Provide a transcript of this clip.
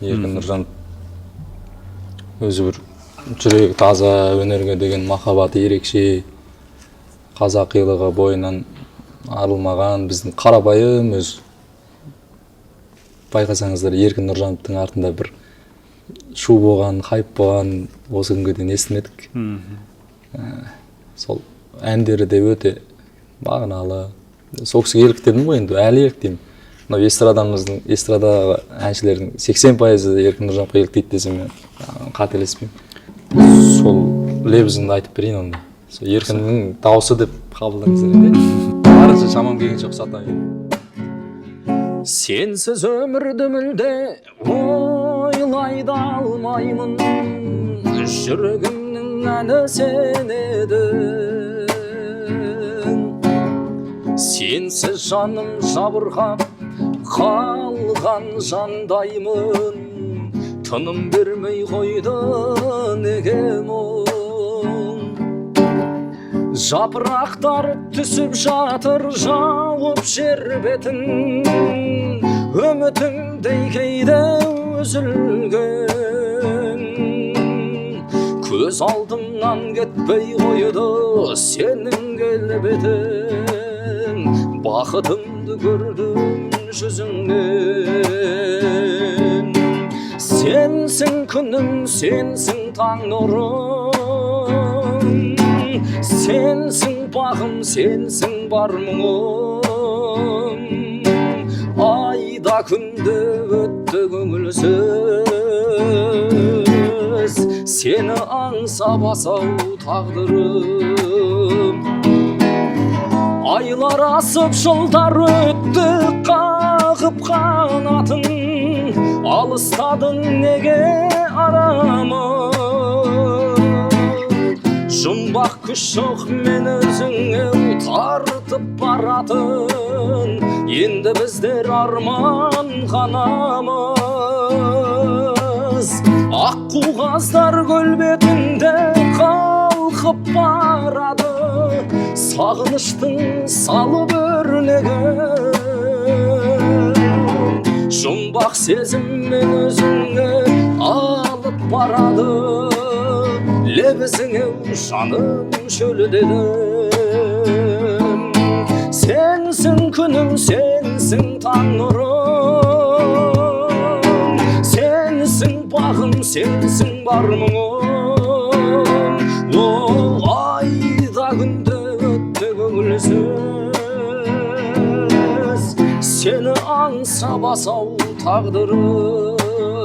Еркін Нұржан өзі бір жүрегі таза, өнерге деген махаббаты ерекше, қазақилығы бойынан арылмаған, біздің қарапайым өз. Байқасаңыздар, Еркін Нұржановтың артында бір шу болған, хайп болған, осы күнге дейін естімедік. Сол әндері де өте мағыналы. Сол кісіге еліктедім ғой енді, әлі еліктеймін. Мынау эстрададағы әншілердің 80% Еркін Нұржановқа еліктейді десем мен қателеспеймін. Сол лебізімді айтып берейін онда. Сол Еркіннің дауысы деп қабылдаңыздар. Барынша шамам келгенше ұқсатайын. Сенсіз өмірді мүлде ойлай да алмаймын, жүрегімнің әні сен едің. Сенсіз жаным жабырқап қалған жандаймын, тыным бермей қойды неге мұң. Жапырақтар түсіп жатыр жауып жер бетін, үмітімдей кейде үзілген. Көз алдымнан кетпей қойды сенің келбетің, бақытымды көрдім жүзіңнен. Сенсің күнім, сенсің таң нұрым, сенсің бағым, сенсің бар мұңым. Айда күнде өтті көңілсіз, сені аңсап асау тағдырым. Айлар асып жылдар өтті қағып қанатын, алыстадың неге арамын. Жұмбақ күш жоқ мен өзіңе тартып баратын, енді біздер арман ғанамыз. Аққу қаздар көл бетінде қалқып барады, сағыныштың салып өрнегін. Жұмбақ сезім мен өзіңе алып барады, лебізіңе жаным шөлдедім. Сенсің күнім, сенсің таң нұрым, сенсің бағым, сенсің бар мұңым. Айда күнде өтті көңілсіз, сені аңсап асау тағдырым.